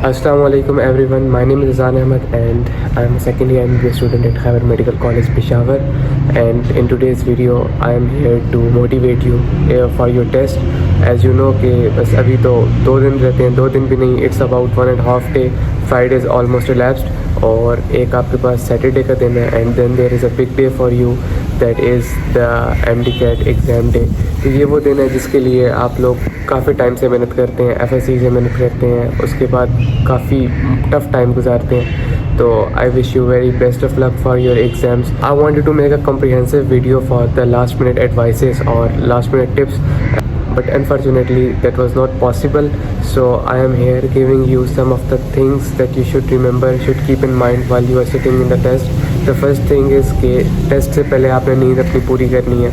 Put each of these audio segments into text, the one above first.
Assalamu alaikum everyone. My name is Azan Ahmed and I am a second year MBA student at Khyber Medical College Peshawar, and in today's video I am here to motivate you for your test. As you know कि बस अभी तो 2 दिन रहते हैं, 2 दिन भी नहीं, it's about 1.5 day, Friday is almost elapsed और एक आपके पास Saturday का दिन है and then there is a big day for you, that is the MDCAT exam day. तो ये वो दिन है जिसके लिए आप लोग काफ़ी टाइम से मेहनत करते हैं, FSC से मेहनत करते हैं, उसके बाद काफ़ी टफ़ टाइम गुजारते हैं. तो I wish you very best of luck for your exams. I wanted to make a comprehensive video for the last minute advices और last minute tips, but unfortunately that was not possible, so I am here giving you some of the things that you should remember, should keep in mind while you are sitting in the test. The first thing is कि test से पहले आपने नींद अपनी पूरी करनी है.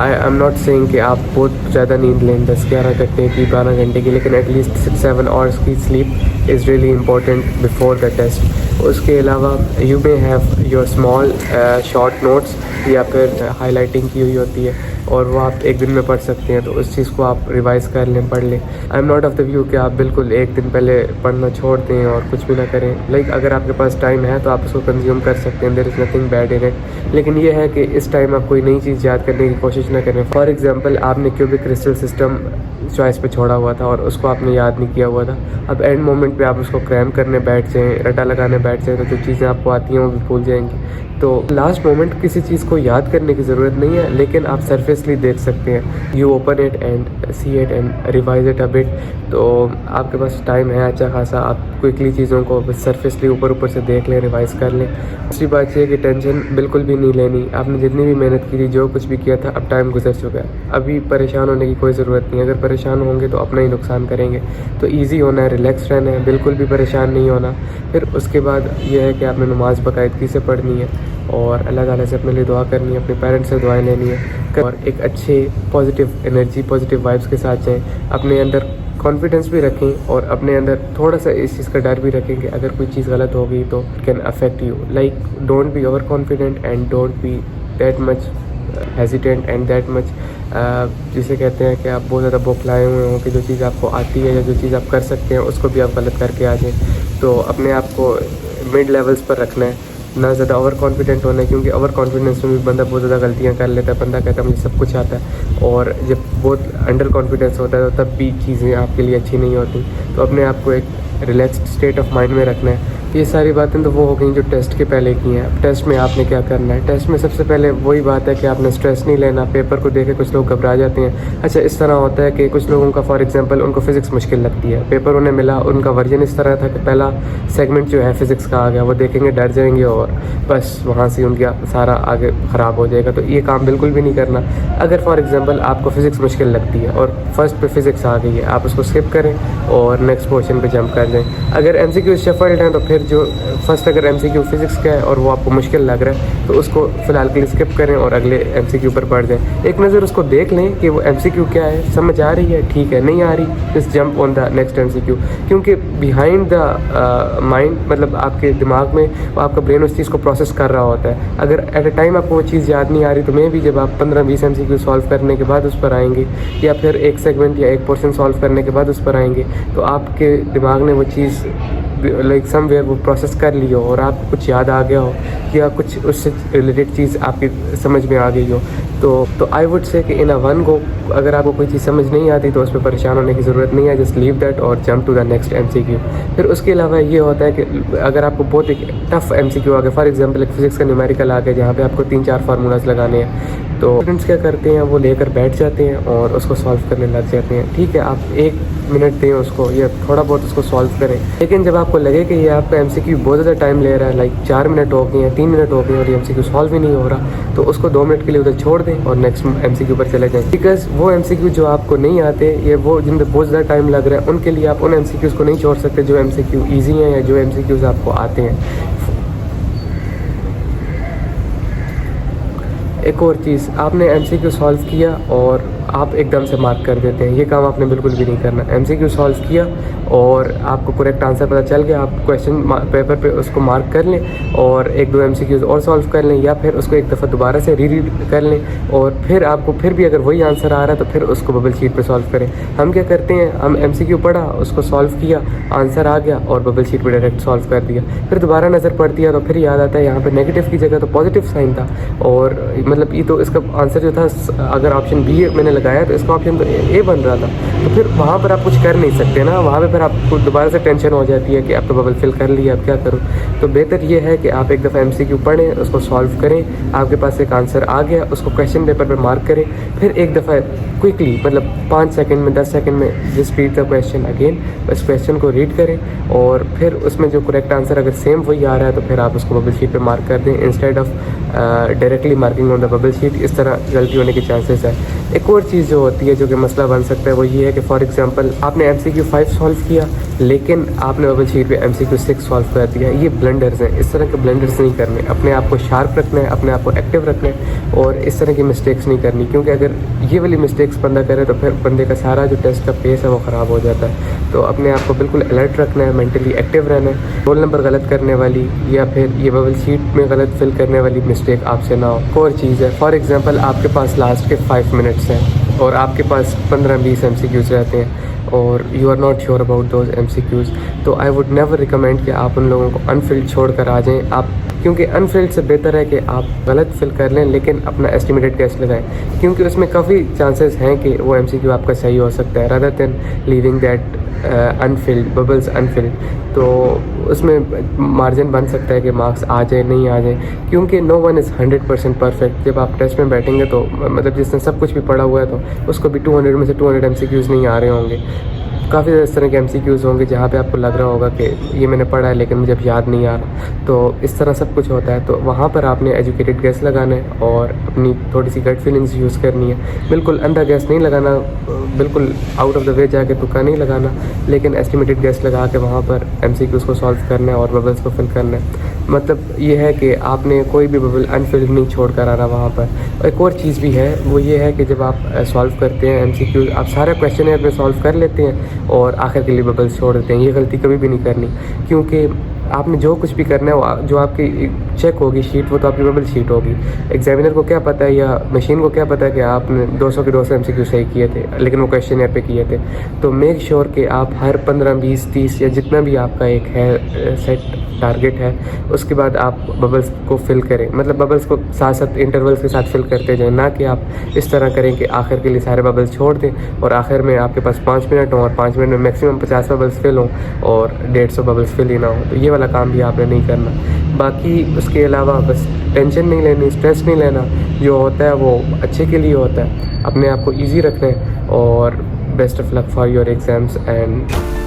I am not saying कि आप बहुत ज़्यादा नींद लें, 10-11 घंटे की, 12 घंटे की, लेकिन एटलीस्ट 6-7 आवर्स की sleep is really important before the test. उसके अलावा you may have your small short notes या फिर हाईलाइटिंग की हुई होती है और वो आप एक दिन में पढ़ सकते हैं, तो उस चीज़ को आप रिवाइज़ कर लें, पढ़ लें. I am not of the view कि आप बिल्कुल एक दिन पहले पढ़ना छोड़ दें और कुछ भी ना करें. लाइक अगर आपके पास टाइम है तो आप उसको कंज्यूम कर सकते हैं, there is nothing bad in it. लेकिन ये है कि इस टाइम आप कोई नई चीज़ याद करने की कोशिश ना करें. फॉर एग्जांपल आपने क्यूबिक क्रिस्टल सिस्टम चॉइस पे छोड़ा हुआ था और उसको आपने याद नहीं किया हुआ था. अब एंड मोमेंट पे आप उसको क्रैम करने बैठ जाएँ, रटा लगाने बैठ जाएँ, तो जो चीज़ें आपको आती हैं वो भी भूल जाएंगी. तो लास्ट मोमेंट किसी चीज़ को याद करने की ज़रूरत नहीं है, लेकिन आप सरफेसली देख सकते हैं. You open it and see it and revise it a bit. तो आपके पास टाइम है अच्छा खासा, आप क्विकली चीज़ों को बस सरफेसली ऊपर से देख लें, रिवाइज़ कर लें. दूसरी बात यह कि टेंशन बिल्कुल भी नहीं लेनी. आपने जितनी भी मेहनत की थी, जो कुछ भी किया था, अब टाइम गुजर चुका है. अभी परेशान होने की कोई ज़रूरत नहीं है. अगर परेशान होंगे तो अपना ही नुकसान करेंगे. तो ईजी होना है, रिलैक्स रहना है, बिल्कुल भी परेशान नहीं होना. फिर उसके बाद यह है कि आपने नमाज़ बाकायदगी से पढ़नी है और अल्लाह ताला से अपने लिए दुआ करनी है, अपने पेरेंट्स से दुआएं लेनी है और एक अच्छे पॉजिटिव एनर्जी, पॉजिटिव वाइब्स के साथ जाएं. अपने अंदर कॉन्फिडेंस भी रखें और अपने अंदर थोड़ा सा इस चीज़ का डर भी रखें कि अगर कोई चीज़ गलत हो गई तो can affect you. Like don't be over confident and don't be that much hesitant and that much जिसे कहते हैं कि आप बहुत ज़्यादा बौखलाए हुए हों कि जो चीज़ आपको आती है या जो चीज़ आप कर सकते हैं उसको भी आप गलत करके आ जाएँ. तो अपने आप को मिड लेवल्स पर रखना है, ना ज़्यादा ओवर कॉन्फिडेंट होना है, क्योंकि ओवर कॉन्फिडेंस में भी बंदा बहुत ज़्यादा गलतियाँ कर लेता है. बंदा कहता है मुझे सब कुछ आता है, और जब बहुत अंडर कॉन्फिडेंस होता है तो तब भी चीज़ें आपके लिए अच्छी नहीं होती. तो अपने आप को एक रिलैक्स्ड स्टेट ऑफ माइंड में रखना है. ये सारी बातें तो वो हो गई जो टेस्ट के पहले की हैं. अब टेस्ट में आपने क्या करना है? टेस्ट में सबसे पहले वही बात है कि आपने स्ट्रेस नहीं लेना. पेपर को देखे कुछ लोग घबरा जाते हैं. अच्छा, इस तरह होता है कि कुछ लोगों का फॉर एग्जांपल उनको फ़िज़िक्स मुश्किल लगती है. पेपर उन्हें मिला, उनका वर्जन इस तरह था कि पहला सेगमेंट जो है फ़िज़िक्स का आ गया, वो देखेंगे डर जाएंगे और बस वहाँ से उनका सारा आगे ख़राब हो जाएगा. तो ये काम बिल्कुल भी नहीं करना. अगर फॉर एग्जांपल आपको फ़िज़िक्स मुश्किल लगती है और फर्स्ट पे फ़िज़िक्स आ गई है, आप उसको स्किप करें और नेक्स्ट पोर्शन पे जंप कर दें. अगर MCQ शफल्ड हैं तो फिर जो फर्स्ट अगर MCQ फ़िज़िक्स का है और वो आपको मुश्किल लग रहा है तो उसको फ़िलहाल के लिए स्किप करें और अगले MCQ पर पढ़ दें. एक नज़र उसको देख लें कि वो MCQ क्या है, समझ आ रही है, ठीक है, नहीं आ रही, just jump on the next MCQ. क्योंकि बिहाइंड द माइंड, मतलब आपके दिमाग में वो आपका ब्रेन उस चीज़ को प्रोसेस कर रहा होता है. अगर एट अ टाइम आपको वो चीज़ याद नहीं आ रही तो मे भी जब आप 15-20 MCQ सॉल्व करने के बाद उस पर आएंगे या फिर एक सेगमेंट या एक पोर्शन सॉल्व करने के बाद उस पर आएंगे तो आपके दिमाग ने वो चीज़ लाइक समवेयर वो प्रोसेस कर ली हो और आपको कुछ याद आ गया हो या कुछ उससे रिलेटेड चीज़ आपकी समझ में आ गई हो. तो आई वुड से कि इन अ वन गो अगर आपको कोई चीज़ समझ नहीं आती तो उस पर परेशान होने की ज़रूरत नहीं है. जस्ट लीव दैट और jump to the next MCQ. फिर उसके अलावा ये होता है कि अगर आपको बहुत एक टफ MCQ आ गया, फॉर एग्जांपल एक फ़िज़िक्स का न्यूमेरिकल आ गया जहाँ पे आपको 3-4 फार्मूलाज लगाने हैं, तो स्टूडेंट्स क्या करते हैं, वो लेकर बैठ जाते हैं और उसको सॉल्व करने लग जाते हैं. ठीक है, आप 1 मिनट दें उसको या थोड़ा बहुत उसको सॉल्व करें, लेकिन जब आपको लगे कि ये आपका MCQ बहुत ज़्यादा टाइम ले रहा है, लाइक 4 मिनट हो गए हैं, 3 मिनट हो गए और ये MCQ सॉल्व ही नहीं हो रहा, तो उसको 2 मिनट के लिए उधर छोड़ दें और नेक्स्ट MCQ पर चले जाएं. बिकॉज वो MCQ जो आपको नहीं आते, ये वो जिन पर बहुत ज़्यादा टाइम लग रहा है, उनके लिए आप उन MCQs को नहीं छोड़ सकते जो MCQ ईजी हैं या जो MCQs आपको आते हैं. एक और चीज़, आपने MCQ सॉल्व किया और आप एकदम से मार्क कर देते हैं। ये काम आपने बिल्कुल भी नहीं करना। MCQ सॉल्व किया और आपको करेक्ट आंसर पता चल गया, आप क्वेश्चन पेपर पे उसको मार्क कर लें और 1-2 MCQs और सॉल्व कर लें, या फिर उसको एक दफ़ा दोबारा से रीड कर लें और फिर आपको फिर भी अगर वही आंसर आ रहा है तो फिर उसको बबल शीट पे सॉल्व करें। हम क्या करते हैं, हम MCQ पढ़ा, उसको सॉल्व किया, आंसर आ गया और बबल शीट पे डायरेक्ट सॉल्व कर दिया। फिर दोबारा नज़र पड़ती है तो फिर याद आता है यहाँ पे नेगेटिव की जगह तो पॉजिटिव साइन था, और मतलब ये तो इसका आंसर जो था, अगर ऑप्शन बी मैंने लगाया तो इसका ऑप्शन तो ए बन रहा था। तो फिर वहाँ पर आप कुछ कर नहीं सकते ना, वहाँ पे फिर आपको दोबारा से टेंशन हो जाती है कि आप तो बबल फिल कर लिया, अब क्या करूँ। तो बेहतर ये है कि आप एक दफ़ा MCQ पढ़ें, उसको सॉल्व करें, आपके पास एक आंसर आ गया, उसको क्वेश्चन पेपर पे मार्क करें, फिर एक दफ़ा क्विकली मतलब 5 सेकंड में 10 सेकंड में just read the question again, उस क्वेश्चन को रीड करें और फिर उसमें जो करेक्ट आंसर अगर सेम वही आ रहा है तो फिर आप उसको बबल शीट पे मार्क कर दें instead of directly marking on the bubble sheet. इस तरह गलती होने की चांसेस है। एक और चीज़ जो होती है जो कि मसला बन सकता है वो ये है कि फॉर एग्जांपल आपने MCQ 5 सॉल्व किया लेकिन आपने बबल शीट पे MCQ 6 सॉल्व कर दिया। ये ब्लंडर्स हैं, इस तरह के ब्लंडर्स नहीं करने। अपने आप को शार्प रखना है, अपने आप को एक्टिव रखना है और इस तरह की मिस्टेक्स नहीं करनी, क्योंकि अगर ये वाली मिस्टेक्स बंदा करे तो फिर बंदे का सारा जो टेस्ट का पेस है वो ख़राब हो जाता है। तो अपने आप को बिल्कुल अलर्ट रखना है, मेंटली एक्टिव रहना है। रोल नंबर गलत करने वाली या फिर ये बबल शीट में गलत फिल करने वाली मिस्टेक आपसे ना हो। एक और चीज़ है, फॉर एग्जांपल आपके पास लास्ट के 5 मिनट्स हैं और आपके पास 15-20 MCQs रहते हैं और you are not sure about those MCQs, तो आई वुड नेवर रिकमेंड कि आप उन लोगों को अनफिल्ड छोड़ कर आ जाएँ आप, क्योंकि अनफिल्ड से बेहतर है कि आप गलत फिल कर लें लेकिन अपना एस्टिमेटेड गैस लगाएं, क्योंकि उसमें काफ़ी चांसेस हैं कि वो MCQ आपका सही हो सकता है rather than leaving that Anfield bubbles Anfield. तो उसमें मार्जिन बन सकता है कि मार्क्स आ जाए नहीं आ जाए, क्योंकि नो वन इज़ 100% परफेक्ट। जब आप टेस्ट में बैठेंगे तो मतलब जिसने सब कुछ भी पढ़ा हुआ है तो उसको भी 200 में से 200 MCQs नहीं आ रहे होंगे। काफ़ी इस तरह के MCQs होंगे जहाँ पे आपको लग रहा होगा कि ये मैंने पढ़ा है लेकिन मुझे अब याद नहीं आ रहा। तो इस तरह सब कुछ होता है, तो वहाँ पर आपने एजुकेटेड गैस लगाना है और अपनी थोड़ी सी गट फीलिंग्स यूज़ करनी है। बिल्कुल अंधा गैस नहीं लगाना, बिल्कुल आउट ऑफ द वे जाके तुक्का नहीं लगाना, लेकिन एस्टिमेटेड गैस लगा के वहाँ पर MCQs को सॉल्व करना है और बबल्स को फिल करना है। मतलब ये है कि आपने कोई भी बबल अनफिल्ड नहीं छोड़ कर आना वहाँ पर। एक और चीज़ भी है, वो ये है कि जब आप सॉल्व करते हैं MCQ, आप सारा क्वेश्चन में सॉल्व कर लेते हैं और आखिर के लिए बबल्स छोड़ देते हैं। ये गलती कभी भी नहीं करनी, क्योंकि आपने जो कुछ भी करना है जो आपकी चेक होगी शीट वो तो आपकी बबल शीट होगी। एग्जामिनर को क्या पता है या मशीन को क्या पता है कि आपने 200 के 200 MCQ सही किए थे लेकिन वो क्वेश्चन पे किए थे। तो मेक श्योर कि आप हर 15, 20, 30 या जितना भी आपका एक है सेट टारगेट है उसके बाद आप बबल्स को फिल करें। मतलब बबल्स को साथ साथ इंटरवल्स के साथ फिल करते जाएं, ना कि आप इस तरह करें कि आखिर के लिए सारे बबल्स छोड़ दें और आखिर में आपके पास 5 मिनट हों और 5 मिनट में मैक्सिमम 50 बबल्स फिल हों और 150 बबल्स फिल ही ना हो। तो ये वाला काम भी आपने नहीं करना। बाकी उसके अलावा बस टेंशन नहीं लेनी, स्ट्रेस नहीं लेना, जो होता है वो अच्छे के लिए होता है। अपने आप को ईजी रखना है और best of luck for your exams and